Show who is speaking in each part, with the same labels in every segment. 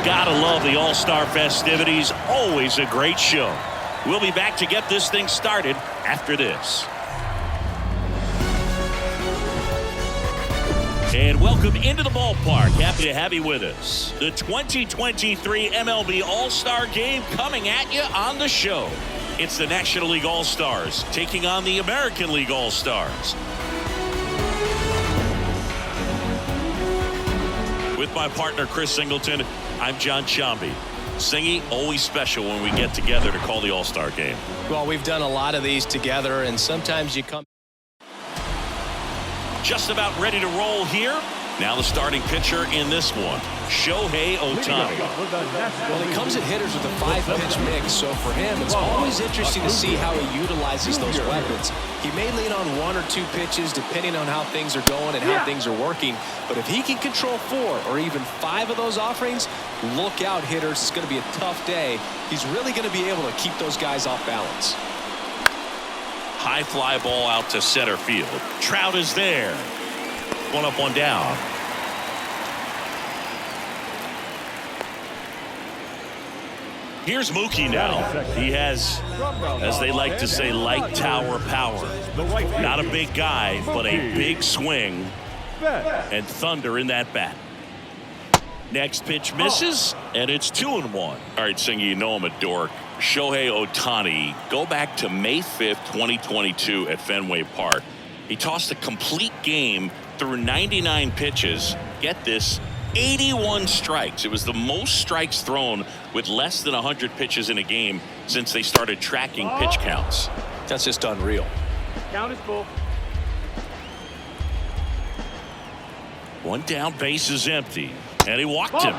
Speaker 1: Gotta love the All-Star festivities. Always a great show. We'll be back to get this thing started after this. And welcome into the ballpark. Happy to have you with us. The 2023 MLB All-Star Game coming at you on the show. It's the National League All-Stars taking on the American League All-Stars. With my partner, Chris Singleton, I'm John Chambi. Singy, always special when we get together to call the All-Star Game.
Speaker 2: Well, we've done a lot of these together, and sometimes you come.
Speaker 1: Just about ready to roll here. Now the starting pitcher in this one, Shohei Ohtani.
Speaker 2: Well, he comes at hitters with a 5-pitch mix, so for him, it's always interesting to see how he utilizes those weapons. He may lean on 1 or 2 pitches depending on how things are going and how things are working, but if he can control 4 or even 5 of those offerings, look out, hitters. It's going to be a tough day. He's really going to be able to keep those guys off balance.
Speaker 1: High fly ball out to center field. Trout is there. 1 up, 1 down. Here's Mookie now. He has, as they like to say, light tower power. Not a big guy, but a big swing and thunder in that bat. Next pitch misses, and it's 2-1. All right, Singy, you know I'm a dork. Shohei Ohtani, go back to May 5th, 2022 at Fenway Park. He tossed a complete game through 99 pitches. Get this, 81 strikes. It was the most strikes thrown with less than 100 pitches in a game since they started tracking pitch counts.
Speaker 2: That's just unreal.
Speaker 3: Count is full.
Speaker 1: 1 down, base is empty, and he walked him.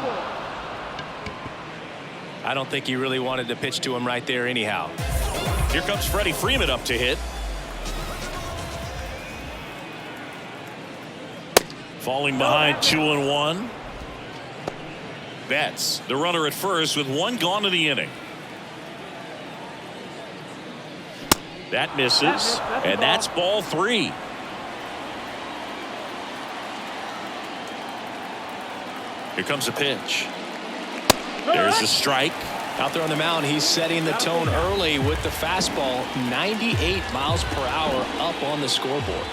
Speaker 2: I don't think he really wanted to pitch to him right there anyhow.
Speaker 1: Here comes Freddie Freeman up to hit. Falling behind 2-1. Betts, the runner at first with 1 gone in the inning. That misses, and that's ball 3. Here comes a pitch. There's a strike.
Speaker 2: Out there on the mound, he's setting the tone early with the fastball. 98 miles per hour up on the scoreboard.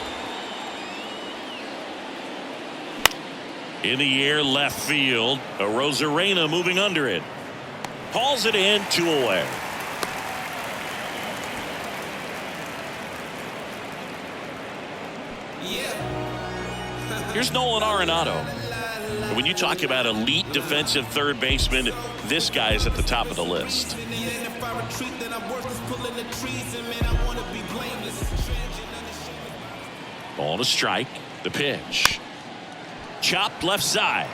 Speaker 1: In the air, left field. Arozarena moving under it. Hauls it in, 2 away. Here's Nolan Arenado. When you talk about elite defensive third baseman, this guy is at the top of the list. Ball to strike. The pitch. Chopped left side.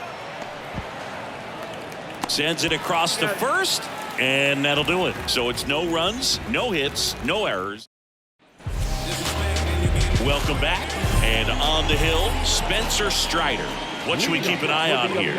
Speaker 1: Sends it across to first, and that'll do it. So it's no runs, no hits, no errors. Welcome back. And on the hill, Spencer Strider. What should we keep an eye on here?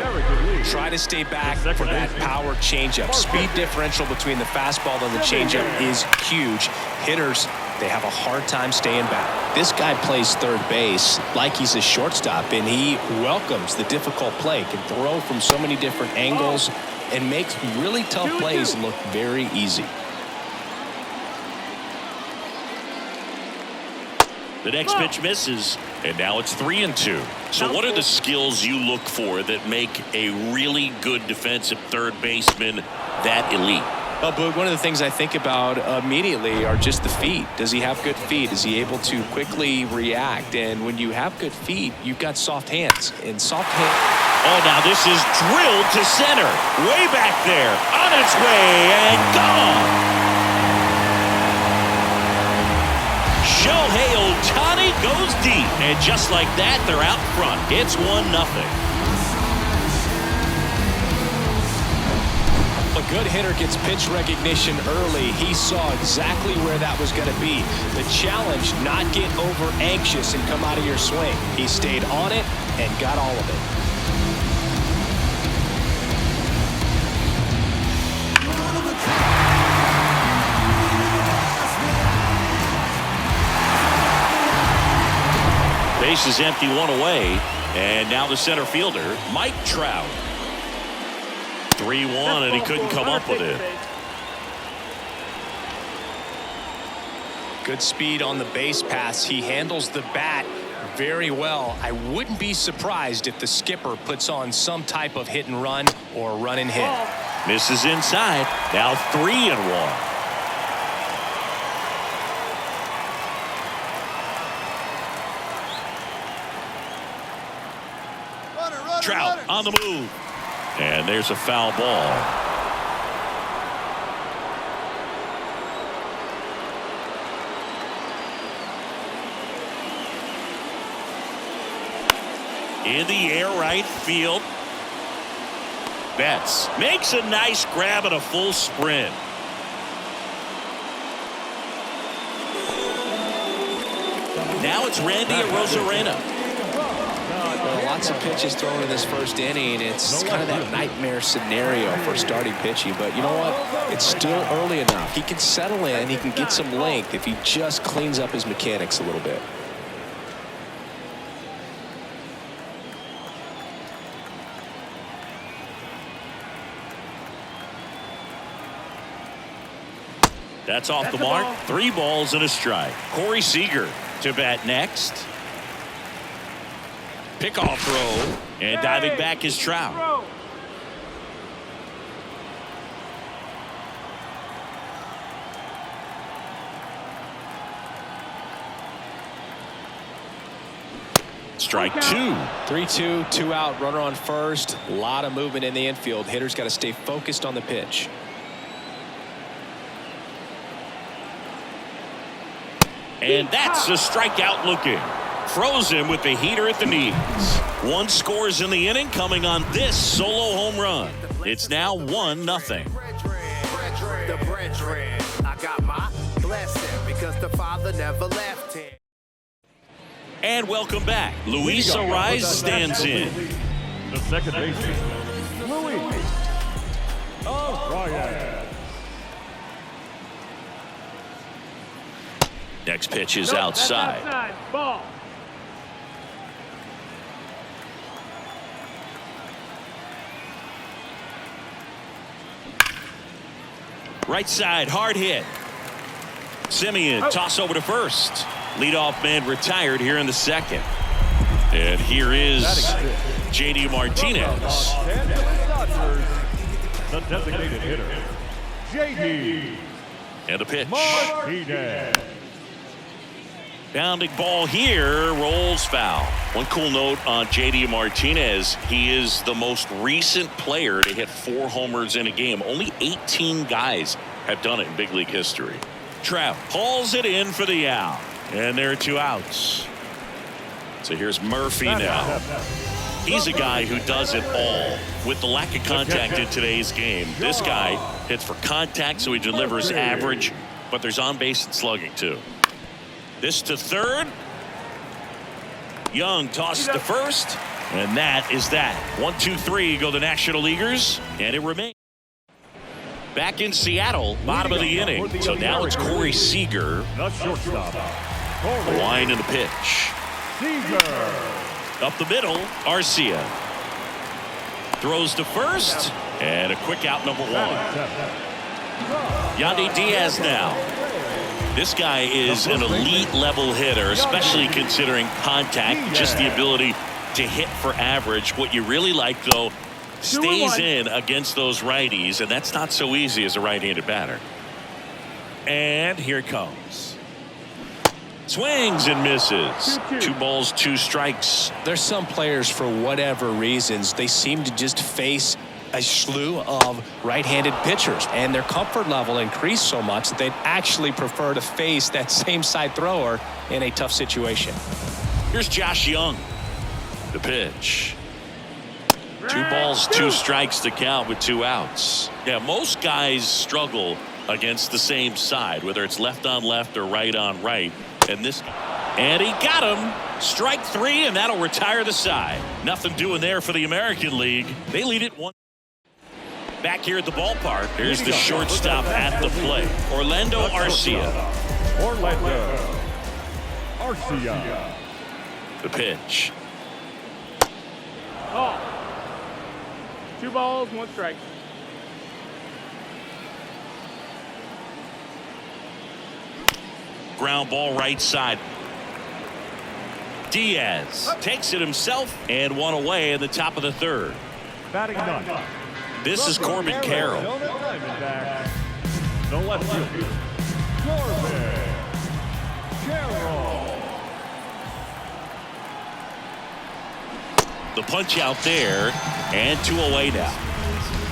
Speaker 2: Try to stay back for that power changeup. Speed differential between the fastball and the changeup is huge. Hitters, they have a hard time staying back. This guy plays third base like he's a shortstop, and he welcomes the difficult play. Can throw from so many different angles and makes really tough plays look very easy.
Speaker 1: The next pitch misses, and now it's 3-2. So what are the skills you look for that make a really good defensive third baseman that elite?
Speaker 2: Well, Boog, one of the things I think about immediately are just the feet. Does he have good feet? Is he able to quickly react? And when you have good feet, you've got soft hands. And soft hands.
Speaker 1: Oh, now this is drilled to center. Way back there. On its way and gone. Shohei Ohtani goes deep. And just like that, they're out front. It's 1-0.
Speaker 2: A good hitter gets pitch recognition early. He saw exactly where that was going to be. The challenge, not get over anxious and come out of your swing. He stayed on it and got all of it.
Speaker 1: Base is empty, 1 away. And now the center fielder, Mike Trout. 3-1, and he couldn't come up with it.
Speaker 2: Good speed on the base pass. He handles the bat very well. I wouldn't be surprised if the skipper puts on some type of hit and run or run and hit.
Speaker 1: Misses inside. Now 3-1. Trout on the move. And there's a foul ball. In the air, right field. Betts makes a nice grab and a full sprint. Now it's Randy Arozarena.
Speaker 2: Well, lots of pitches thrown in this first inning. It's kind of that nightmare scenario for starting pitching. But you know what? It's still early enough. He can settle in. He can get some length if he just cleans up his mechanics a little bit.
Speaker 1: That's off the mark. 3 balls and a strike. Corey Seager to bat next. Pickoff throw, and diving back is Trout. Strike 2.
Speaker 2: 3-2, 2 out, runner on first. A lot of movement in the infield. Hitter's got to stay focused on the pitch.
Speaker 1: And that's a strikeout looking. Throws him with the heater at the knees. 1 scores in the inning, coming on this solo home run. It's now 1-0.
Speaker 3: I got my blessing because the Father never left him.
Speaker 1: And welcome back. Luis Arraez stands in.
Speaker 4: The second baseman, Luis Arraez.
Speaker 1: Next pitch is outside.
Speaker 4: Ball.
Speaker 1: Right side, hard hit. Simeon, toss over to first. Leadoff man retired here in the second. And here is J.D. Martinez.
Speaker 4: The designated hitter, J.D.
Speaker 1: And a pitch.
Speaker 4: Martinez.
Speaker 1: Bounding ball here, rolls foul. One cool note on J.D. Martinez, he is the most recent player to hit 4 homers in a game. Only 18 guys have done it in big league history. Trout hauls it in for the out. And there are 2 outs. So here's Murphy now. He's a guy who does it all. With the lack of contact in today's game, this guy hits for contact, so he delivers average, but there's on base and slugging too. This to third. Young tosses to first, and that is that. 1, 2, 3 go the National Leaguers, and it remains. Back in Seattle, bottom of the inning. So now it's Corey Seager.
Speaker 4: The shortstop,
Speaker 1: The line and the pitch.
Speaker 4: Seager.
Speaker 1: Up the middle, Arcia. Throws to first, and a quick out, number 1. Yandy Diaz now. This guy is an elite level hitter, especially considering contact, just the ability to hit for average. What you really like, though, stays in against those righties, and that's not so easy as a right-handed batter. And here it comes. Swings and misses. 2 balls, 2 strikes.
Speaker 2: There's some players, for whatever reasons, they seem to just face a slew of right-handed pitchers, and their comfort level increased so much that they'd actually prefer to face that same side thrower in a tough situation.
Speaker 1: Here's Josh Young. The pitch. 2 balls, 2 strikes to count with 2 outs. Yeah, most guys struggle against the same side, whether it's left on left or right on right. And he got him. Strike 3, and that'll retire the side. Nothing doing there for the American League. They lead it 1. Back here at the ballpark, here's the shortstop at the plate, Orlando Arcia.
Speaker 4: Orlando Arcia.
Speaker 1: The pitch.
Speaker 5: Oh. 2 balls, 1 strike.
Speaker 1: ground ball right side. Diaz takes it himself and one away in the top of the third.
Speaker 4: Batting ninth.
Speaker 1: This is Corbin Carroll.
Speaker 4: The left fielder, Corbin Carroll.
Speaker 1: The punch out there, and 2 away now.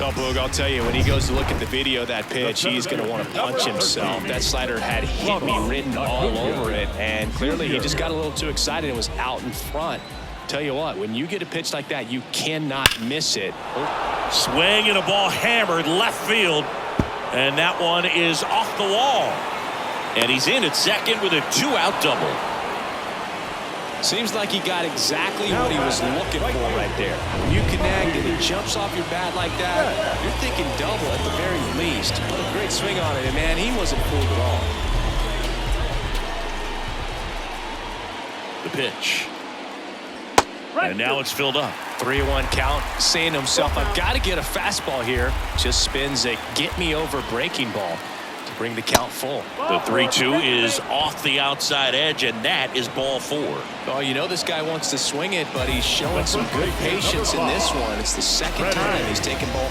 Speaker 2: Oh, Boog, I'll tell you, when he goes to look at the video of that pitch, he's going to want to punch himself. That slider had "hit me" written all over it, and clearly he just got a little too excited and was out in front. Tell you what, when you get a pitch like that, you cannot miss it.
Speaker 1: Swing and a ball hammered left field, and that one is off the wall. And he's in at second with a 2-out double.
Speaker 2: Seems like he got exactly what he was looking for right there. When you connect and it jumps off your bat like that, you're thinking double at the very least. What a great swing on it, and man, he wasn't fooled at all.
Speaker 1: The pitch. And now it's filled up.
Speaker 2: 3-1 count, saying to himself, I've got to get a fastball here. Just spins a get-me-over breaking ball to bring the count full.
Speaker 1: The 3-2 is off the outside edge, and that is ball 4.
Speaker 2: Oh, you know this guy wants to swing it, but he's showing some good patience in this one. It's the second time he's taken ball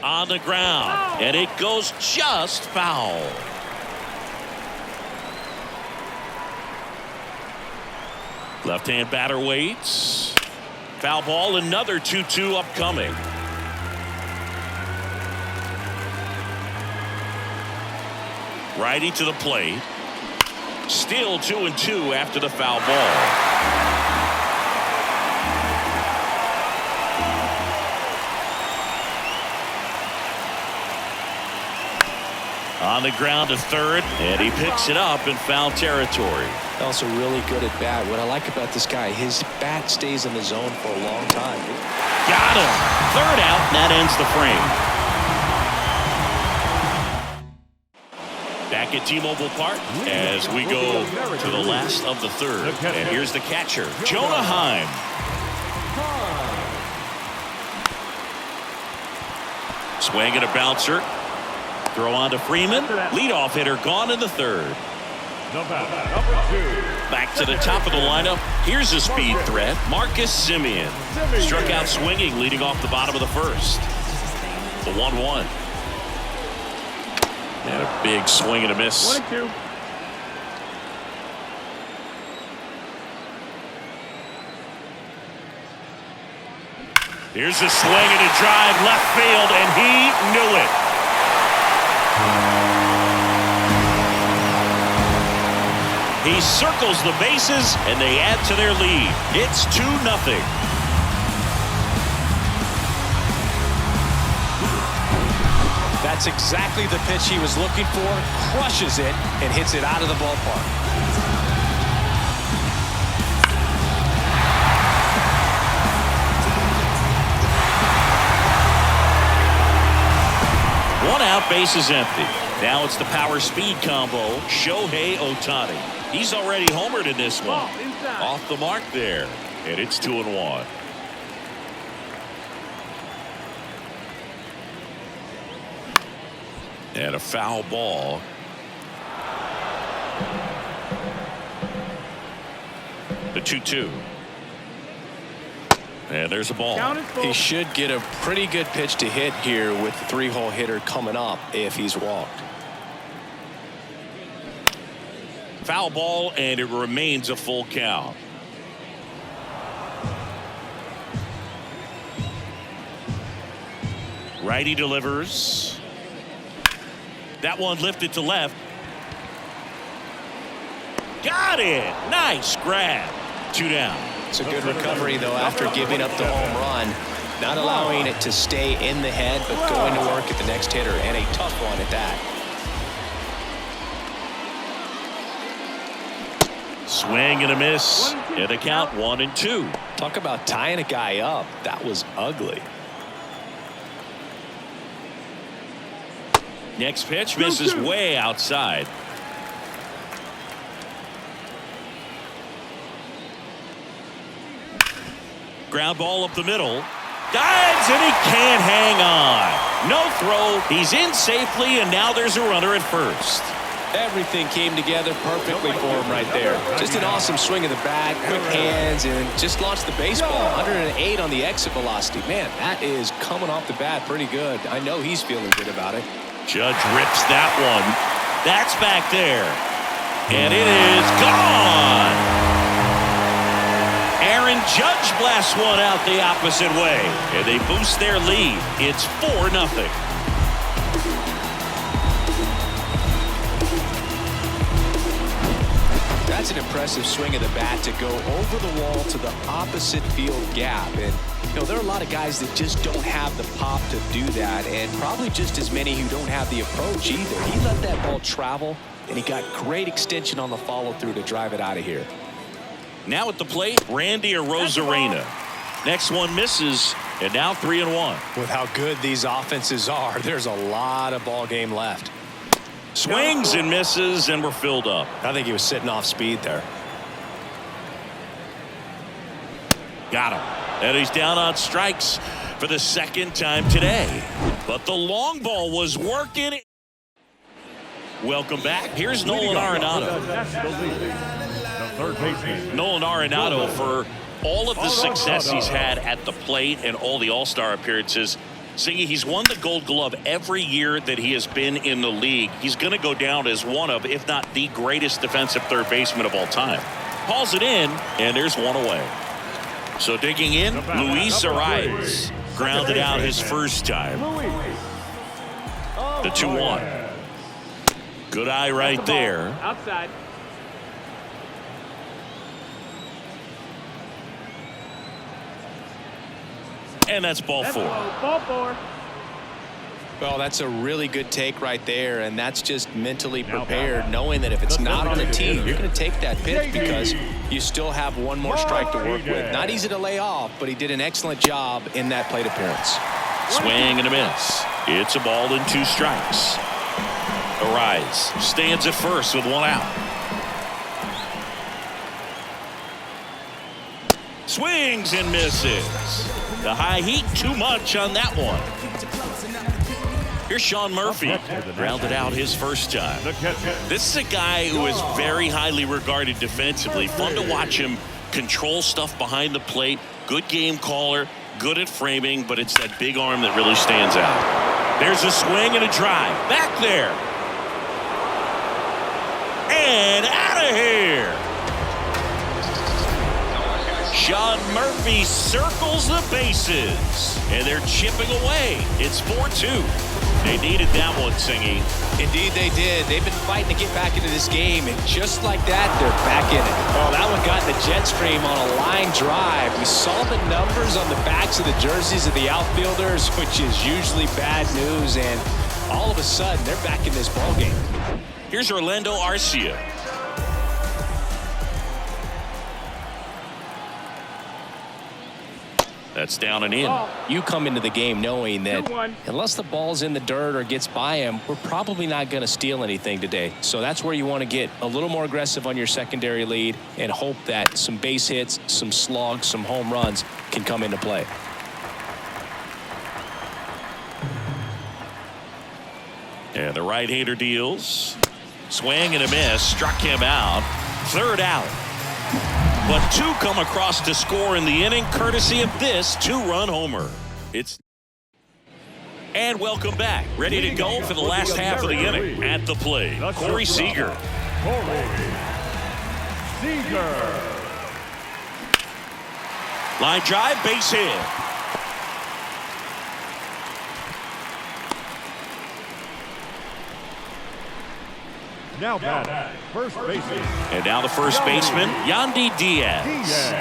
Speaker 2: 4.
Speaker 1: On the ground, and it goes just foul. Left-hand batter waits. Foul ball, another 2-2 upcoming. Righty to the plate. Still 2-2 after the foul ball. On the ground to third, and he picks it up in foul territory.
Speaker 2: Also really good at bat. What I like about this guy, his bat stays in the zone for a long time.
Speaker 1: Got him. Third out, and that ends the frame. Back at T-Mobile Park as we go to the last of the third. And here's the catcher, Jonah Heim. Swing and a bouncer. Throw on to Freeman. Leadoff hitter gone in the third. Back to the top of the lineup. Here's a speed threat, Marcus Semien. Struck out swinging, leading off the bottom of the first. The 1-1. And a big swing and a miss.
Speaker 4: 1-2.
Speaker 1: Here's a swing and a drive left field, and he knew it. He circles the bases, and they add to their lead. It's 2-0.
Speaker 2: That's exactly the pitch he was looking for. Crushes it and hits it out of the ballpark.
Speaker 1: One out, base is empty. Now it's the power speed combo, Shohei Ohtani. He's already homered in this one. Off the mark there, and it's 2-1. And a foul ball. The 2-2. And there's a ball.
Speaker 2: He should get a pretty good pitch to hit here with the 3-hole hitter coming up if he's walked.
Speaker 1: Foul ball, and it remains a full count. Righty delivers. That one lifted to left. Got it. Nice grab. 2 down.
Speaker 2: It's a good recovery, though, after giving up the home run. Not allowing it to stay in the head, but going to work at the next hitter, and a tough one at that.
Speaker 1: Swing and a miss. And the count 1-2.
Speaker 2: Talk about tying a guy up. That was ugly.
Speaker 1: Next pitch misses way outside. Ground ball up the middle. Dives, and he can't hang on. No throw. He's in safely, and now there's a runner at first.
Speaker 2: Everything came together perfectly for him right there. Just an awesome swing of the bat, quick hands, and just launched the baseball. 108 on the exit velocity. Man, that is coming off the bat pretty good. I know he's feeling good about it.
Speaker 1: Judge rips that one. That's back there. And it is gone. Aaron Judge blasts one out the opposite way. And they boost their lead. It's 4-0.
Speaker 2: That's an impressive swing of the bat to go over the wall to the opposite field gap. And, you know, there are a lot of guys that just don't have the pop to do that, and probably just as many who don't have the approach either. He let that ball travel, and he got great extension on the follow-through to drive it out of here.
Speaker 1: Now at the plate, Randy Arozarena. Next one misses, and now 3-1.
Speaker 2: With how good these offenses are, there's a lot of ball game left.
Speaker 1: Swings and misses, and we're filled up.
Speaker 2: I think he was sitting off speed there.
Speaker 1: Got him. And he's down on strikes for the second time today. But the long ball was working. Welcome back. Here's Nolan Arenado.
Speaker 4: The third baseman.
Speaker 1: Nolan Arenado, for all of the success he's had at the plate and all the All-Star appearances, Singy, he's won the Gold Glove every year that he has been in the league. He's going to go down as one of, if not the greatest defensive third baseman of all time. Hauls it in, and there's one away. So digging in, Luis Arias grounded out his first time. The 2-1. Good eye right there.
Speaker 5: Outside.
Speaker 1: And that's ball 4.
Speaker 5: Ball 4.
Speaker 2: Well, that's a really good take right there, and that's just mentally prepared, knowing that if it's not on the tee, you're going to take that pitch because you still have one more strike to work with. Not easy to lay off, but he did an excellent job in that plate appearance.
Speaker 1: Swing and a miss. It's a ball and 2 strikes. Arias stands at first with 1 out. Swings and misses. The high heat, too much on that one. Here's Sean Murphy, grounded out his first time. This is a guy who is very highly regarded defensively. Fun to watch him control stuff behind the plate. Good game caller, good at framing, but it's that big arm that really stands out. There's a swing and a drive. Back there. And out of here. Sean Murphy circles the bases, and they're chipping away. It's 4-2. They needed that one, Singy.
Speaker 2: Indeed they did. They've been fighting to get back into this game, and just like that, they're back in it. Oh, that one got in the jet stream on a line drive. We saw the numbers on the backs of the jerseys of the outfielders, which is usually bad news, and all of a sudden, they're back in this ball game.
Speaker 1: Here's Orlando Arcia. That's down and in.
Speaker 2: You come into the game knowing that unless the ball's in the dirt or gets by him, we're probably not going to steal anything today. So that's where you want to get a little more aggressive on your secondary lead and hope that some base hits, some slugs, some home runs can come into play.
Speaker 1: And the right-hander deals. Swing and a miss. Struck him out. 3rd out. But 2 come across to score in the inning, courtesy of this 2-run homer. And welcome back. Ready to go for the last half of the inning. At the plate, Corey Seager. Line drive, base hit.
Speaker 4: Now batting, first baseman.
Speaker 1: And now the first baseman, Yandy Diaz.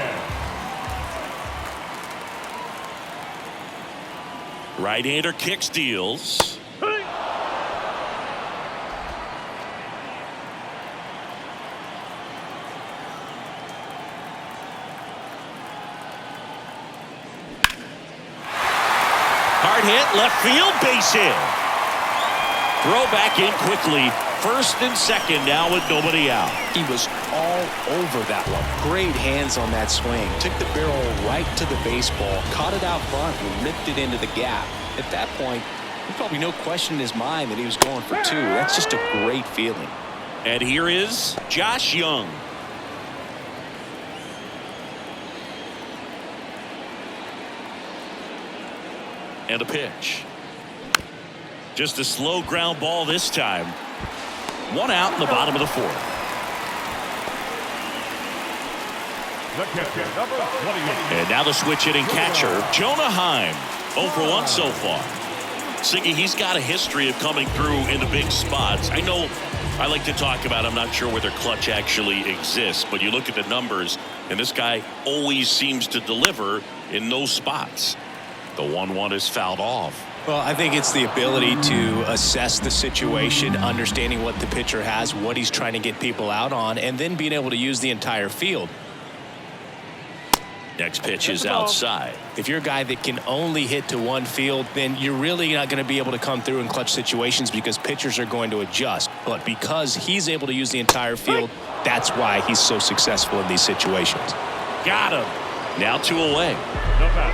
Speaker 1: Right-hander kicks, deals. Hard hit, left field, base hit. Throw back in quickly first and second now with nobody out.
Speaker 2: He was all over that one. Great hands on that swing. Took the barrel right to the baseball, caught it out front, and ripped it into the gap. At that point, there's probably no question in his mind that he was going for two. That's just a great feeling.
Speaker 1: And here is Josh Young. And a pitch. Just a slow ground ball this time. One out in the bottom of the fourth. And now the switch hitting catcher, Jonah Heim. 0 for 1 so far. Siggy, he's got a history of coming through in the big spots. I know I like to talk about, I'm not sure whether clutch actually exists, but you look at the numbers, and this guy always seems to deliver in those spots. The 1-1 is fouled off.
Speaker 2: Well, I think it's the ability to assess the situation, understanding what the pitcher has, what he's trying to get people out on, and then being able to use the entire field.
Speaker 1: Next pitch is outside.
Speaker 2: If you're a guy that can only hit to one field, then you're really not going to be able to come through in clutch situations because pitchers are going to adjust. But because he's able to use the entire field, that's why he's so successful in these situations.
Speaker 1: Got him. Now 2 away.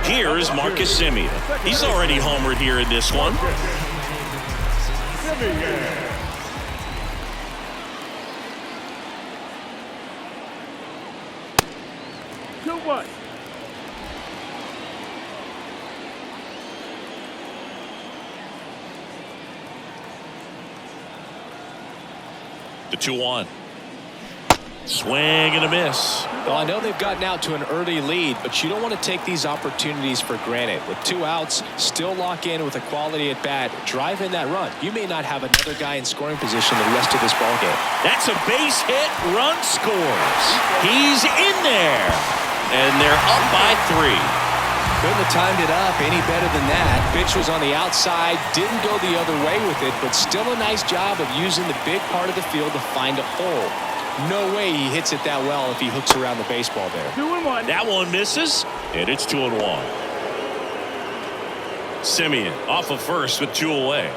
Speaker 1: Here's Marcus Semien. He's already homered here in this one. The 2-1. Swing and a miss.
Speaker 2: Well, I know they've gotten out to an early lead, but you don't want to take these opportunities for granted. With 2 outs, still lock in with a quality at bat, drive in that run. You may not have another guy in scoring position the rest of this ball game.
Speaker 1: That's a base hit. Run scores. He's in there. And they're up by 3.
Speaker 2: Couldn't have timed it up any better than that. Pitch was on the outside, didn't go the other way with it, but still a nice job of using the big part of the field to find a hole. No way he hits it that well if he hooks around the baseball there.
Speaker 1: 2-1. That one misses, and it's 2-1. Semien off of first with 2 away.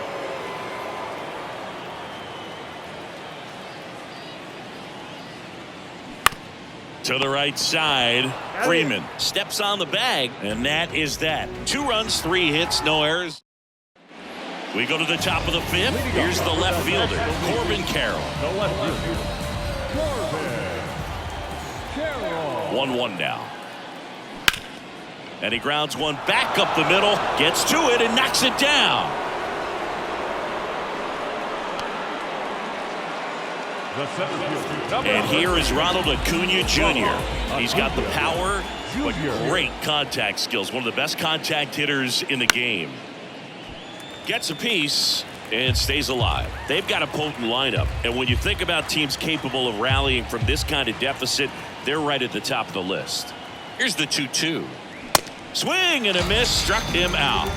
Speaker 1: To the right side, Freeman steps on the bag, and that is that. 2 runs, 3 hits, no errors. We go to the top of the 5th. Here's the left fielder, Corbin Carroll. 1-1 now. And he grounds one back up the middle, gets to it and knocks it down. And here is Ronald Acuna Jr. He's got the power, but great contact skills. One of the best contact hitters in the game. Gets a piece and stays alive. They've got a potent lineup. And when you think about teams capable of rallying from this kind of deficit, they're right at the top of the list. Here's the 2-2. Swing and a miss, struck him out.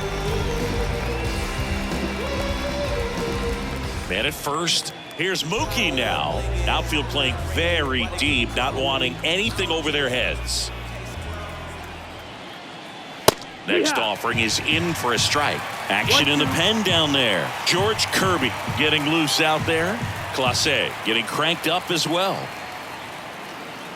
Speaker 1: Man at first. Here's Mookie now. Outfield playing very deep, not wanting anything over their heads. Next offering is in for a strike. Action in the pen down there. George Kirby getting loose out there. Clase getting cranked up as well.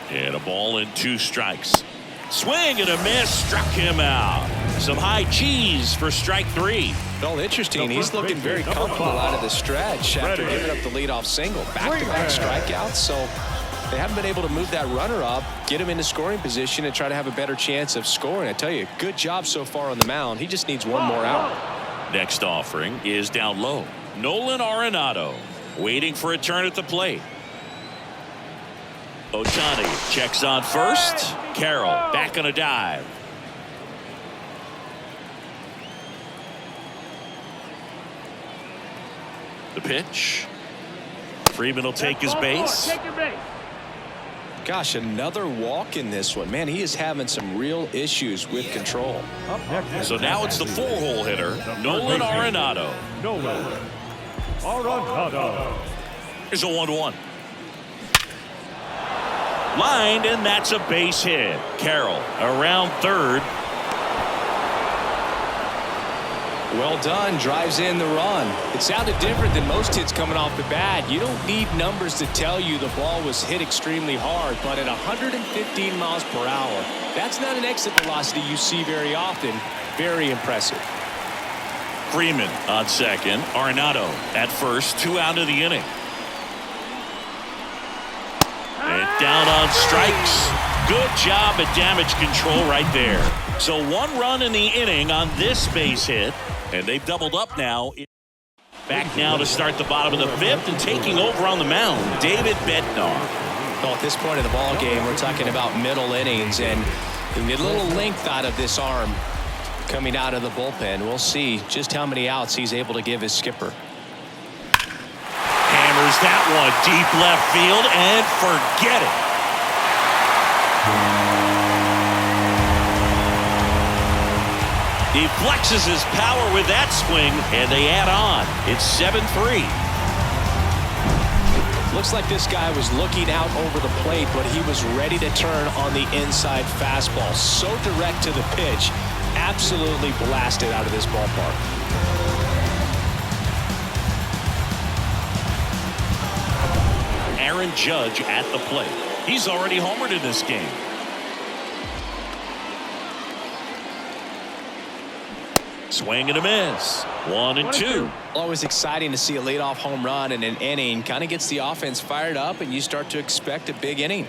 Speaker 1: And a ball and 2 strikes. Swing and a miss, struck him out. Some high cheese for strike 3.
Speaker 2: Well, interesting. He's looking very comfortable out of the stretch after giving up the leadoff single. Back-to-back strikeouts, so they haven't been able to move that runner up, get him into scoring position, and try to have a better chance of scoring. I tell you, good job so far on the mound. He just needs one more out.
Speaker 1: Next offering is down low. Nolan Arenado waiting for a turn at the plate. Ohtani checks on first. Carroll back on a dive. The pitch. Freeman will take his base.
Speaker 2: Gosh, another walk in this one. Man, he is having some real issues with control.
Speaker 1: So now it's the 4-hole hitter, Nolan Arenado. Here's a 1-1. Lined, and that's a base hit. Carroll around third.
Speaker 2: Well done. Drives in the run. It sounded different than most hits coming off the bat. You don't need numbers to tell you the ball was hit extremely hard, but at 115 miles per hour, that's not an exit velocity you see very often. Very impressive.
Speaker 1: Freeman on second. Arenado at first. 2 out of the inning. And down on strikes. Good job at damage control right there. So 1 run in the inning on this base hit. And they've doubled up now. Back now to start the bottom of the 5th and taking over on the mound, David Bednar.
Speaker 2: Well, at this point in the ball game, we're talking about middle innings, and a little length out of this arm coming out of the bullpen. We'll see just how many outs he's able to give his skipper.
Speaker 1: Hammers that one deep left field and forget it. He flexes his power with that swing, and they add on. It's 7-3.
Speaker 2: Looks like this guy was looking out over the plate, but he was ready to turn on the inside fastball. So direct to the pitch. Absolutely blasted out of this ballpark.
Speaker 1: Aaron Judge at the plate. He's already homered in this game. Swing and a miss. 1-2.
Speaker 2: Always exciting to see a leadoff home run in an inning. Kind of gets the offense fired up, and you start to expect a big inning.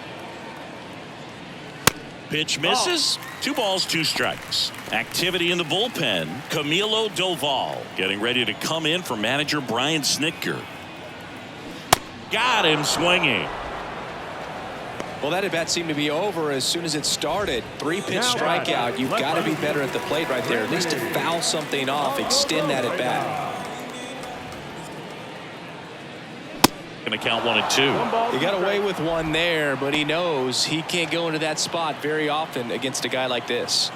Speaker 1: Pitch misses. 2 balls, 2 strikes. Activity in the bullpen. Camilo Doval getting ready to come in for manager Brian Snitker. Got him swinging.
Speaker 2: Well, that at bat seemed to be over as soon as it started. 3-pitch strikeout. You've got to be better at the plate right there, at least to foul something off, extend that at bat.
Speaker 1: Going to count 1-2.
Speaker 2: He got away with one there, but he knows he can't go into that spot very often against a guy like this.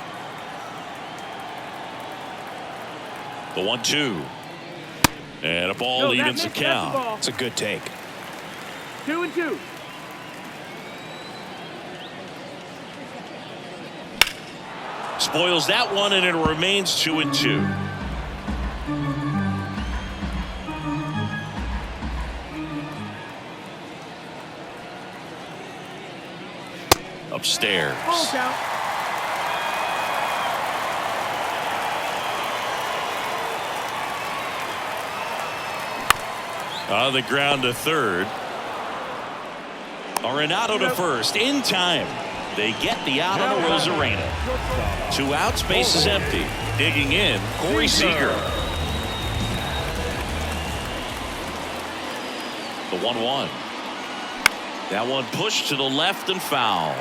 Speaker 1: The 1-2. And a ball evens the count.
Speaker 2: It's a good take.
Speaker 5: 2-2.
Speaker 1: Spoils that one, and it remains 2-2. Upstairs. On the ground to third. Arenado to first in time. They get the out on the Rosarena. 2 outs, base is empty. Digging in, Corey Seager. The 1-1. That one pushed to the left and foul.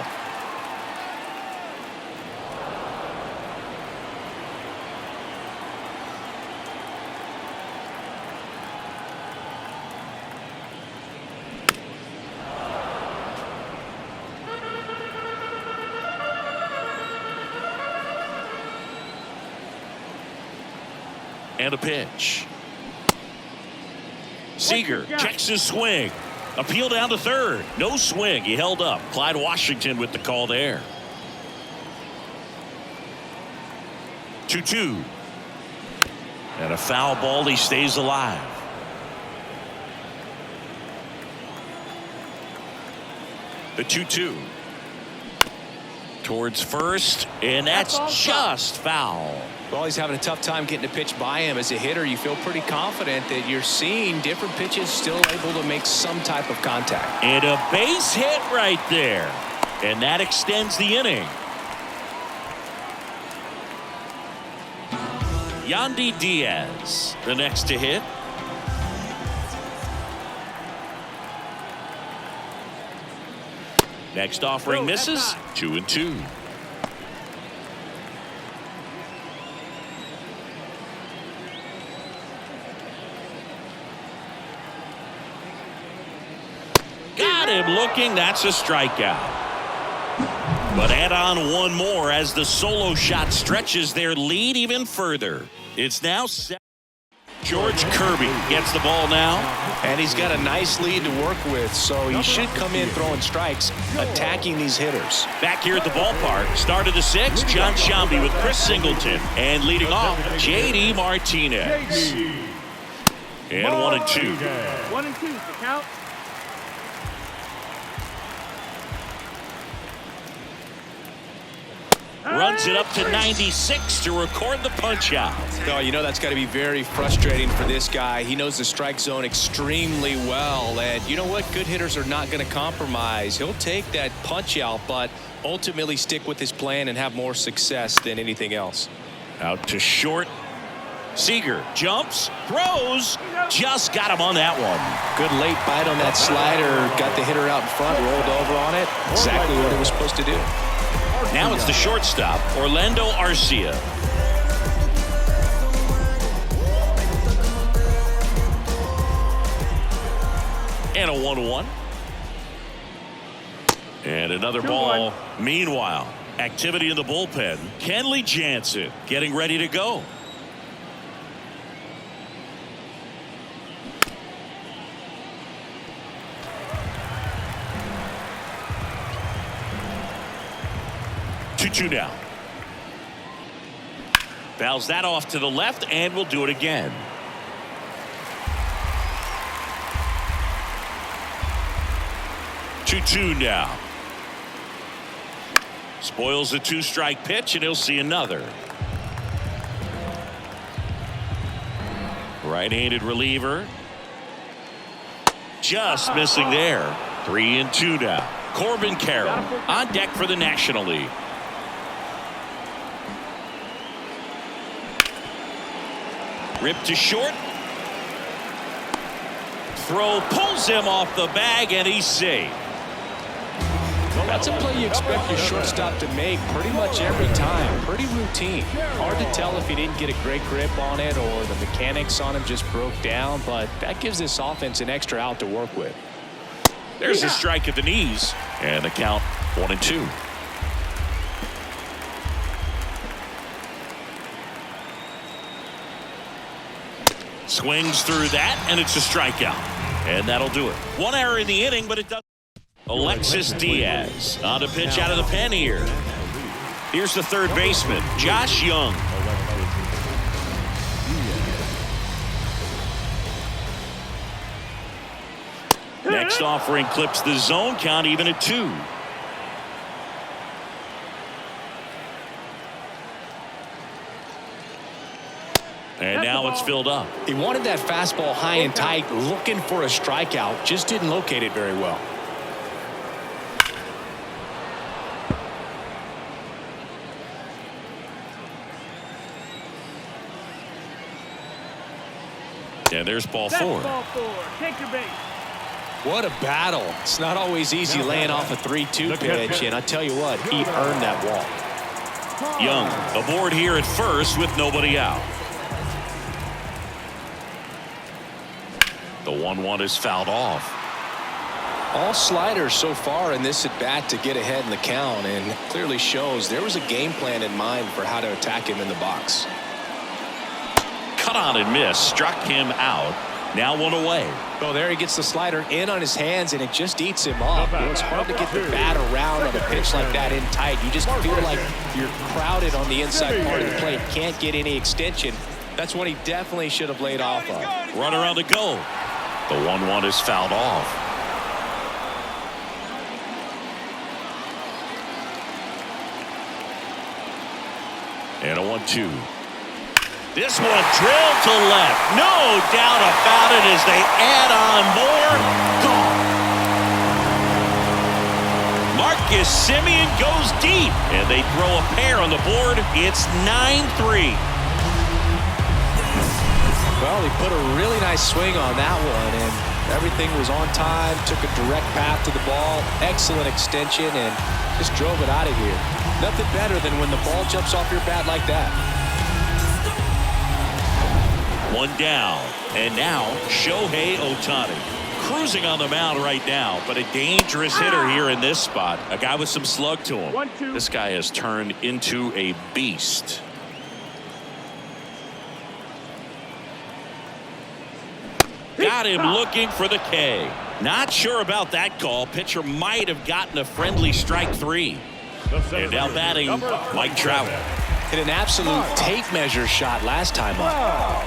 Speaker 1: And a pitch. Seager checks his swing. Appeal down to third. No swing. He held up. Clyde Washington with the call there. 2-2. And a foul ball. He stays alive. The 2-2. Towards first, and that's just foul.
Speaker 2: Well, he's having a tough time getting a pitch by him. As a hitter, you feel pretty confident that you're seeing different pitches still able to make some type of contact.
Speaker 1: And a base hit right there. And that extends the inning. Yandy Diaz, the next to hit. Next offering misses. 2-2. Got him looking. That's a strikeout. But add on one more as the solo shot stretches their lead even further. It's now 7. George Kirby gets the ball now.
Speaker 2: And he's got a nice lead to work with, so he should come in throwing strikes, attacking these hitters.
Speaker 1: Back here at the ballpark, start of the sixth, John Shambi with Chris Singleton. And leading off, J.D. Martinez. And 1-2.
Speaker 5: 1-2, the count.
Speaker 1: Runs it up to 96 to record the punch out.
Speaker 2: Oh, you know that's got to be very frustrating for this guy. He knows the strike zone extremely well. And you know what? Good hitters are not going to compromise. He'll take that punch out, but ultimately stick with his plan and have more success than anything else.
Speaker 1: Out to short. Seager jumps, throws, just got him on that one.
Speaker 2: Good late bite on that slider. Got the hitter out in front, rolled over on it. Exactly what it was supposed to do.
Speaker 1: Now it's the shortstop, Orlando Arcia. And a 1-1. And another ball. Meanwhile, activity in the bullpen. Kenley Jansen getting ready to go. Two now. Fouls that off to the left, and we'll do it again. Two now. Spoils the two-strike pitch, and he'll see another. Right-handed reliever. Just missing there. 3-2 now. Corbin Carroll on deck for the National League. Rip to short. Throw pulls him off the bag, and he's safe.
Speaker 2: That's a play you expect your shortstop to make pretty much every time. Pretty routine. Hard to tell if he didn't get a great grip on it or the mechanics on him just broke down, but that gives this offense an extra out to work with.
Speaker 1: There's a strike at the knees, and the count 1-2. Swings through that, and it's a strikeout. And that'll do it. One error in the inning, but it does. Alexis Diaz on to pitch out of the pen here. Here's the third baseman, Josh Young. Next offering clips the zone count even at 2. And now it's filled up.
Speaker 2: He wanted that fastball high and tight, looking for a strikeout. Just didn't locate it very well.
Speaker 1: And there's ball 4.
Speaker 5: Ball 4. Take your base.
Speaker 2: What a battle. It's not always easy laying off a 3-2 pitch, and I tell you what, he earned that walk.
Speaker 1: Young aboard here at first with nobody out. The 1-1 is fouled off.
Speaker 2: All sliders so far in this at bat to get ahead in the count, and clearly shows there was a game plan in mind for how to attack him in the box.
Speaker 1: Cut on and miss, struck him out. Now 1 away.
Speaker 2: Oh, there he gets the slider in on his hands, and it just eats him up. You know, it's hard to get the bat around on a pitch like that in tight. You just feel like you're crowded on the inside part of the plate. Can't get any extension. That's what he definitely should have laid off of.
Speaker 1: Runner on the go. The 1-1 is fouled off. And a 1-2. This one drilled to left. No doubt about it as they add on more. Gone. Marcus Semien goes deep, and they throw a pair on the board. It's 9-3.
Speaker 2: Well, he put a really nice swing on that one, and everything was on time, took a direct path to the ball, excellent extension, and just drove it out of here. Nothing better than when the ball jumps off your bat like that.
Speaker 1: One down, and now Shohei Ohtani cruising on the mound right now, but a dangerous hitter here in this spot. A guy with some slug to him.
Speaker 5: 1-2.
Speaker 1: This guy has turned into a beast. Got him looking for the K. Not sure about that call. Pitcher might have gotten a friendly strike 3. And now batting Mike Trout.
Speaker 2: Hit an absolute tape measure shot last time up.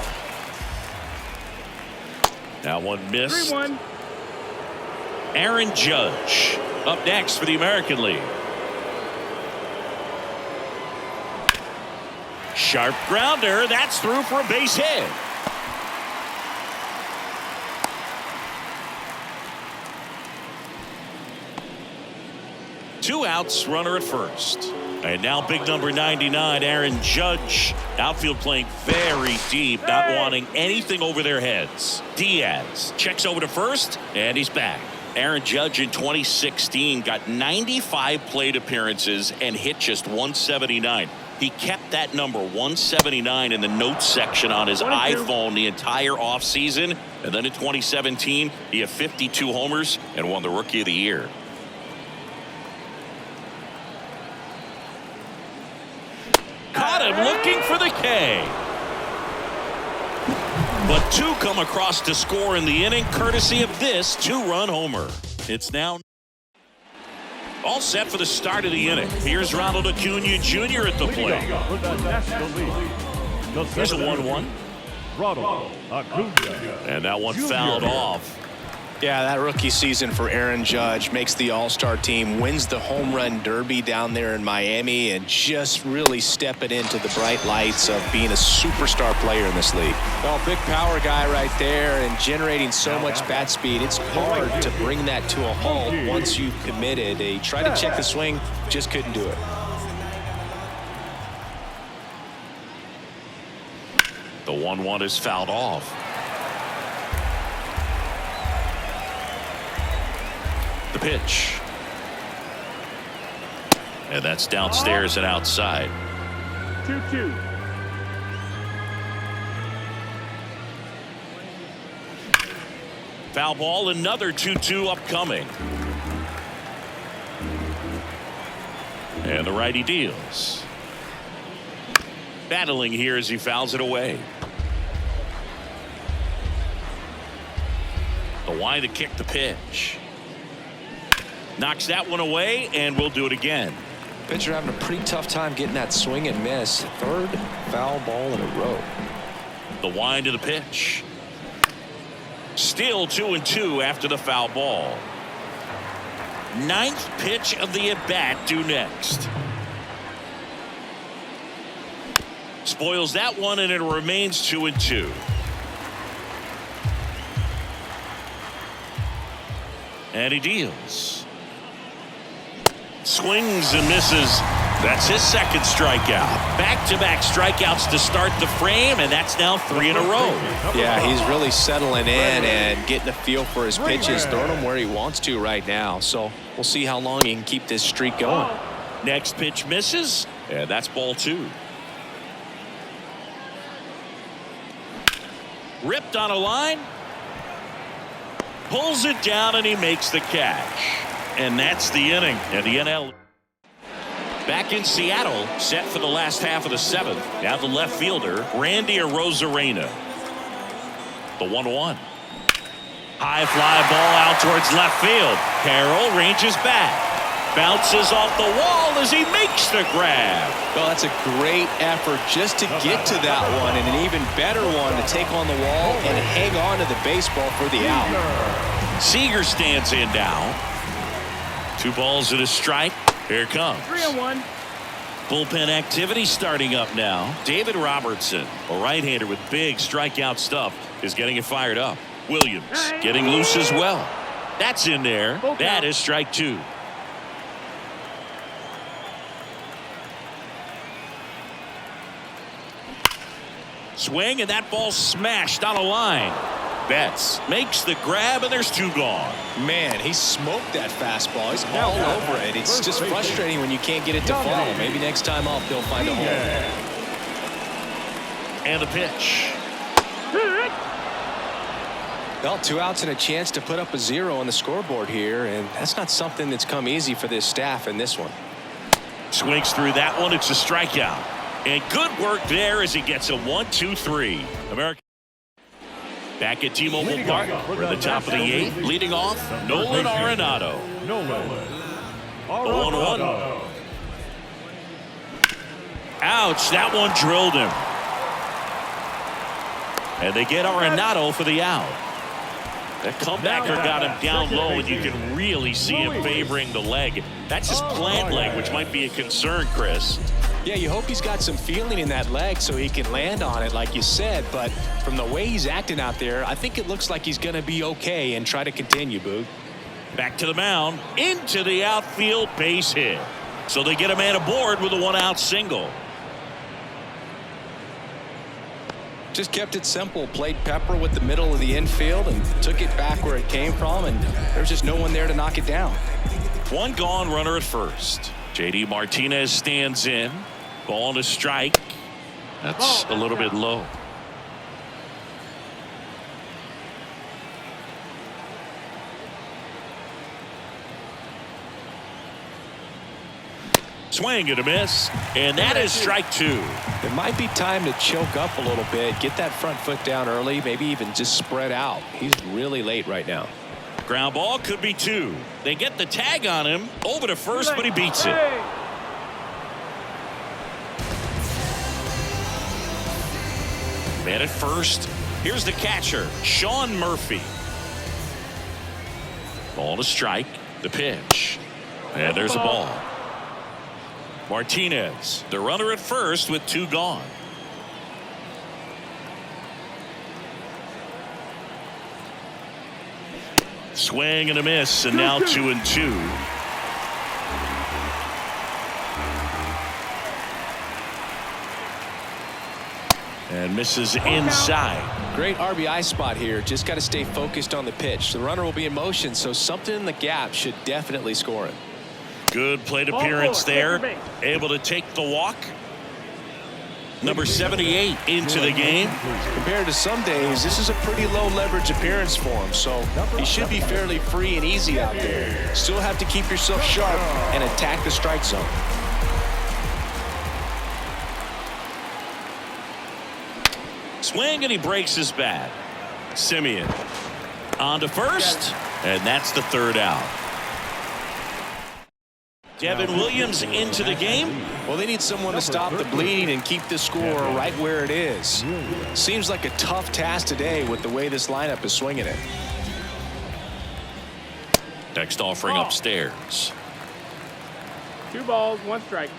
Speaker 1: That one missed.
Speaker 5: 3-1.
Speaker 1: Aaron Judge up next for the American League. Sharp grounder. That's through for a base hit. Two outs, runner at first. And now big number 99, Aaron Judge. Outfield playing very deep, not wanting anything over their heads. Diaz checks over to first, and he's back. Aaron Judge in 2016 got 95 plate appearances and hit just 179. He kept that number 179 in the notes section on his iPhone the entire offseason. And then in 2017, he had 52 homers and won the Rookie of the Year. Caught him looking for the K. But two come across to score in the inning, courtesy of this two-run homer. It's now all set for the start of the inning. Here's Ronald Acuna Jr. at the plate. Here's a 1-1. And that one fouled off.
Speaker 2: Yeah, that rookie season for Aaron Judge makes the All-Star team, wins the home run derby down there in Miami, and just really stepping into the bright lights of being a superstar player in this league. Well, big power guy right there and generating so much bat speed. It's hard to bring that to a halt once you've committed. He tried to check the swing, just couldn't do it.
Speaker 1: The 1-1 is fouled off. The pitch. And that's downstairs and outside.
Speaker 5: 2-2.
Speaker 1: Foul ball, another 2-2 upcoming. And the righty deals. Battling here as he fouls it away. The wind to kick the pitch. Knocks that one away, and we'll do it again.
Speaker 2: Pitcher having a pretty tough time getting that swing and miss. Third foul ball in a row.
Speaker 1: The wind to the pitch. Still 2-2 after the foul ball. Ninth pitch of the at-bat due next. Spoils that one, and it remains 2-2. And he deals. Swings and misses. That's his second strikeout. Back-to-back strikeouts to start the frame, and that's now 3 in a row.
Speaker 2: Yeah, he's really settling in and getting a feel for his pitches, throwing them where he wants to right now. So we'll see how long he can keep this streak going.
Speaker 1: Next pitch misses, and that's ball 2. Ripped on a line. Pulls it down, and he makes the catch. And that's the inning. And the NL back in Seattle, set for the last half of the 7th. Now the left fielder, Randy Arozarena. The 1-1. High fly ball out towards left field. Carroll ranges back. Bounces off the wall as he makes the grab.
Speaker 2: Well, that's a great effort just to get to that one, and an even better one to take on the wall and hang on to the baseball for the out.
Speaker 1: Seager stands in now. 2 balls and a strike. Here it comes.
Speaker 5: 3-1.
Speaker 1: Bullpen activity starting up now. David Robertson, a right-hander with big strikeout stuff, is getting it fired up. Williams getting loose as well. That's in there. That is strike 2. Swing, and that ball smashed on a line. Betts makes the grab, and there's 2 gone.
Speaker 2: Man, he smoked that fastball. He's all over it. It's just frustrating when you can't get it to fall. Maybe next time up he'll find a hole.
Speaker 1: And the pitch.
Speaker 2: Well, 2 outs and a chance to put up a 0 on the scoreboard here, and that's not something that's come easy for this staff in this one.
Speaker 1: Swings through that one. It's a strikeout. And good work there as he gets a 1-2-3. American. Back at T-Mobile Park, we're at the top of the 8th. Leading off, Nolan Arenado. The 1-1. Ouch, that one drilled him. And they get Arenado for the out. That comebacker got him down low, and you can really see him favoring the leg. That's his plant leg, which might be a concern, Chris.
Speaker 2: Yeah, you hope he's got some feeling in that leg so he can land on it, like you said. But from the way he's acting out there, I think it looks like he's going to be okay and try to continue, Boog.
Speaker 1: Back to the mound, into the outfield, base hit. So they get a man aboard with a 1-out single.
Speaker 2: Just kept it simple, played pepper with the middle of the infield and took it back where it came from, and there's just no one there to knock it down.
Speaker 1: One gone, runner at first. J.D. Martinez stands in. Ball and a strike. That's a little bit low. Swing and a miss, and that is strike 2.
Speaker 2: It might be time to choke up a little bit, get that front foot down early, maybe even just spread out. He's really late right now.
Speaker 1: Ground ball could be 2. They get the tag on him over to first, but he beats it. Man at first. Here's the catcher, Sean Murphy. Ball to strike. The pitch. And there's a ball. Martinez, the runner at first with 2 gone. Swing and a miss, and now 2-2. And misses inside.
Speaker 2: Great RBI spot here. Just got to stay focused on the pitch. The runner will be in motion, so something in the gap should definitely score him.
Speaker 1: Good plate appearance there. Able to take the walk. Number 78 into the game.
Speaker 2: Compared to some days, this is a pretty low leverage appearance for him, so he should be fairly free and easy out there. Still have to keep yourself sharp and attack the strike zone.
Speaker 1: Swing, and he breaks his bat. Simeon on to first, and that's the 3rd out. Devin Williams into the game.
Speaker 2: Well, they need someone to stop the bleed and keep the score right where it is. Seems like a tough task today with the way this lineup is swinging it.
Speaker 1: Next offering upstairs.
Speaker 5: 2 balls, 1 strike.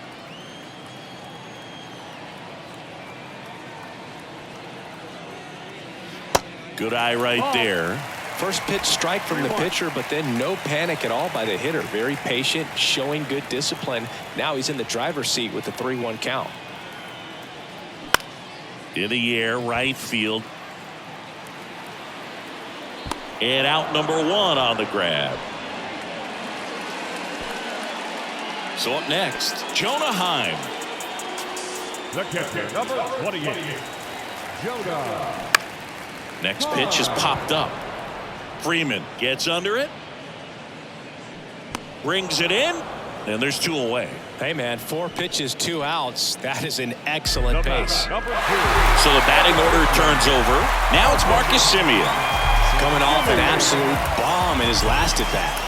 Speaker 1: Good eye right there.
Speaker 2: First pitch strike from the pitcher, but then no panic at all by the hitter. Very patient, showing good discipline. Now he's in the driver's seat with the 3-1 count.
Speaker 1: In the air, right field. And out number 1 on the grab. So up next, Jonah Heim.
Speaker 4: The catcher, number 28, Jonah.
Speaker 1: Next pitch is popped up. Freeman gets under it. Brings it in. And there's 2 away.
Speaker 2: Hey, man, 4 pitches, 2 outs. That is an excellent pace.
Speaker 1: So the batting order turns over. Now it's Marcus Simeon.
Speaker 2: Coming off an absolute bomb in his last at bat.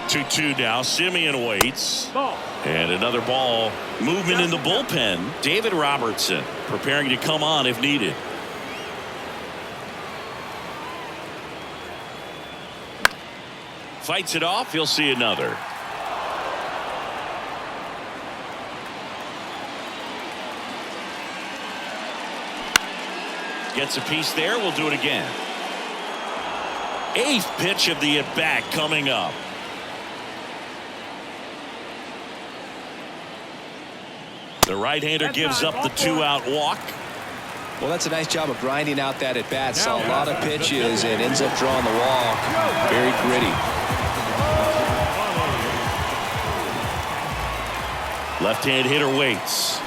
Speaker 1: 2-2 now. Simeon waits. And another ball. Movement in the bullpen. David Robertson preparing to come on if needed. Fights it off. He'll see another. Gets a piece there. We'll do it again. 8th pitch of the at-bat coming up. The right-hander gives up the 2-out walk.
Speaker 2: Well, that's a nice job of grinding out that at-bat. Saw a lot of pitches and ends up drawing the walk. Very gritty.
Speaker 1: Left-hand hitter waits.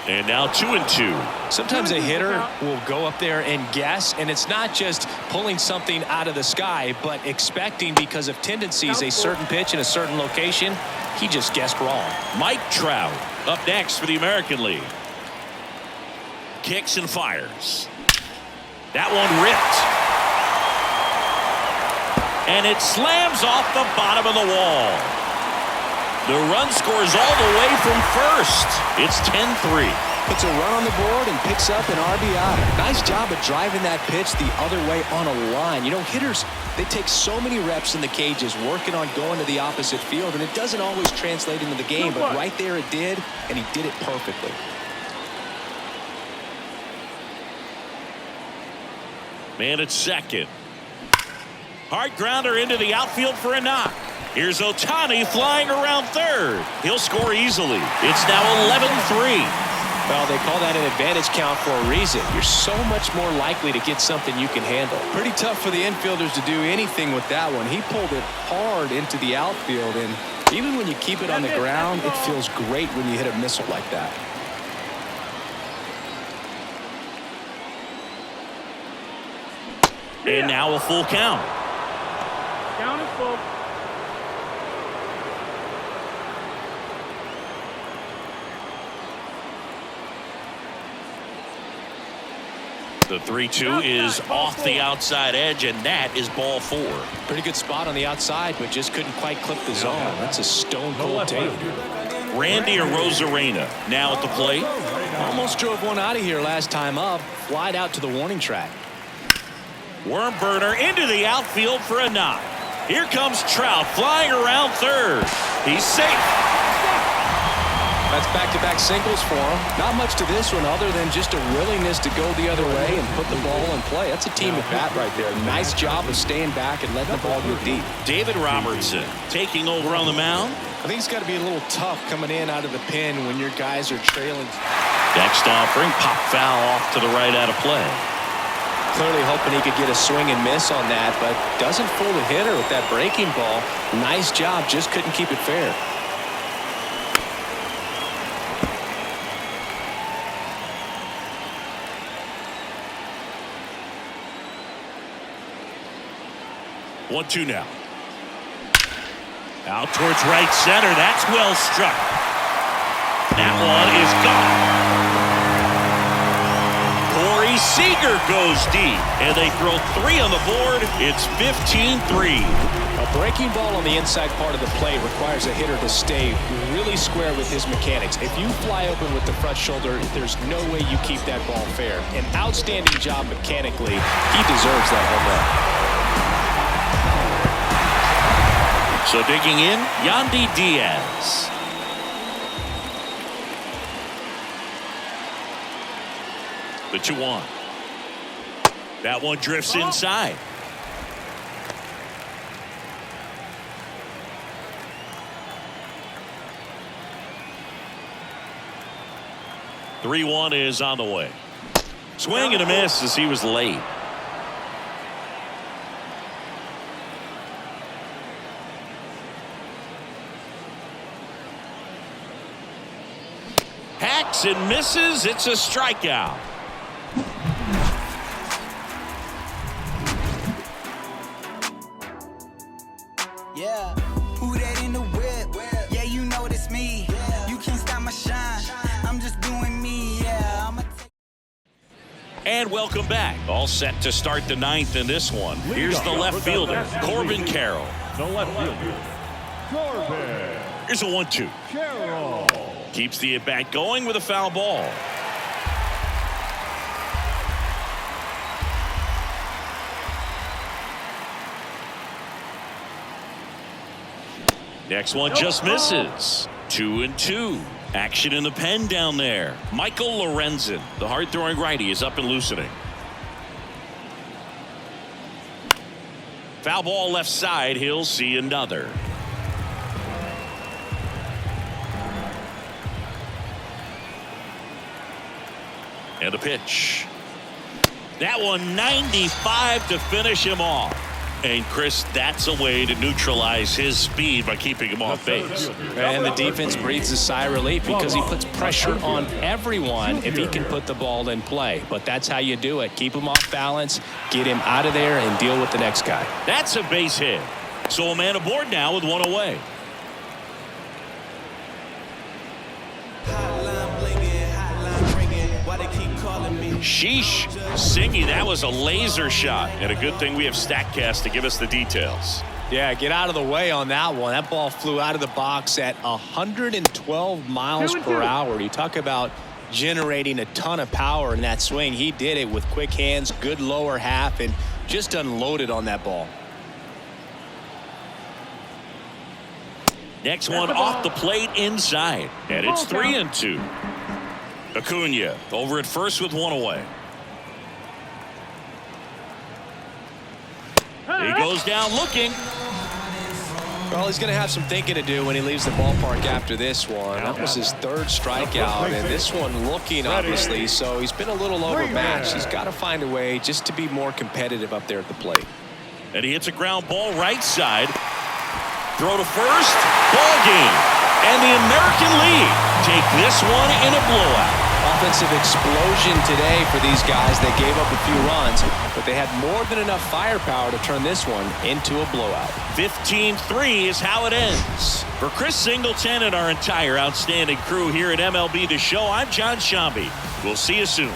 Speaker 1: And now 2-2.
Speaker 2: Sometimes a hitter will go up there and guess, and it's not just pulling something out of the sky, but expecting because of tendencies a certain pitch in a certain location. He just guessed wrong.
Speaker 1: Mike Trout up next for the American League. Kicks and fires. That one ripped. And it slams off the bottom of the wall. The run scores all the way from first. It's 10-3.
Speaker 2: Puts a run on the board and picks up an RBI. Nice job of driving that pitch the other way on a line. You know, hitters, they take so many reps in the cages working on going to the opposite field, and it doesn't always translate into the game, but right there it did, and he did it perfectly.
Speaker 1: Man at second. Hard grounder into the outfield for a knock. Here's Ohtani flying around third. He'll score easily. It's now 11-3.
Speaker 2: Well, they call that an advantage count for a reason. You're so much more likely to get something you can handle. Pretty tough for the infielders to do anything with that one. He pulled it hard into the outfield, and even when you keep it on the ground, it feels great when you hit a missile like that.
Speaker 1: And now a full count.
Speaker 5: Count is full.
Speaker 1: The 3-2 is off the outside edge, and that is ball 4.
Speaker 2: Pretty good spot on the outside, but just couldn't quite clip the zone. That's a stone-cold take.
Speaker 1: Randy Arozarena now at the plate.
Speaker 2: Almost drove one out of here last time up. Flied out to the warning track.
Speaker 1: Worm burner into the outfield for a knock. Here comes Trout flying around third. He's safe.
Speaker 2: That's back-to-back singles for him. Not much to this one other than just a willingness to go the other way and put the ball in play. That's a team at bat right there. Nice job of staying back and letting the ball go deep.
Speaker 1: David Robertson taking over on the mound.
Speaker 2: I think it's got to be a little tough coming in out of the pen when your guys are trailing.
Speaker 1: Next offering, pop foul off to the right out of play.
Speaker 2: Clearly hoping he could get a swing and miss on that, but doesn't fool the hitter with that breaking ball. Nice job, just couldn't keep it fair.
Speaker 1: One, two now. Out towards right center. That's well struck. That one is gone. Corey Seager goes deep, and they throw 3 on the board. It's 15-3.
Speaker 2: A breaking ball on the inside part of the plate requires a hitter to stay really square with his mechanics. If you fly open with the front shoulder, there's no way you keep that ball fair. An outstanding job mechanically. He deserves that home run.
Speaker 1: So digging in, Yandy Diaz. The 2-1. That one drifts inside. The 3-1 is on the way. Swing and a miss as he was late. Hacks and misses. It's a strikeout.
Speaker 6: Yeah, who that in the whip? Yeah, you know it's me. You can't stop my shine. I'm just doing me. Yeah,
Speaker 1: And welcome back. All set to start the 9th in this one. Here's the left fielder, Corbin Carroll.
Speaker 4: The left fielder, Corbin.
Speaker 1: Here's a 1-2.
Speaker 4: Carroll.
Speaker 1: Keeps the at-bat going with a foul ball. Next one just misses. 2-2. Action in the pen down there. Michael Lorenzen, the hard-throwing righty, is up and loosening. Foul ball left side. He'll see another. And a pitch. That one 95 to finish him off. And Chris, that's a way to neutralize his speed by keeping him off base.
Speaker 2: And the defense breathes a sigh of relief because he puts pressure on everyone if he can put the ball in play. But that's how you do it. Keep him off balance, get him out of there, and deal with the next guy.
Speaker 1: That's a base hit. So a man aboard now with one away. Sheesh, Singy, that was a laser shot, and a good thing we have StatCast to give us the details.
Speaker 2: Yeah, get out of the way on that one. That ball flew out of the box at 112 miles per hour. You talk about generating a ton of power in that swing. He did it with quick hands, good lower half, and just unloaded on that ball.
Speaker 1: Next one off the plate inside, and it's 3-2. Acuna over at first with one away. He goes down looking.
Speaker 2: Well, he's going to have some thinking to do when he leaves the ballpark after this one. That was his third strikeout, and this one looking, obviously, so he's been a little overmatched. He's got to find a way just to be more competitive up there at the plate.
Speaker 1: And he hits a ground ball right side. Throw to first. Ball game. And the American League take this one in a blowout.
Speaker 2: Offensive explosion today for these guys. They gave up a few runs, but they had more than enough firepower to turn this one into a blowout.
Speaker 1: 15-3 is how it ends. For Chris Singleton and our entire outstanding crew here at MLB The Show, I'm John Shambi. We'll see you soon.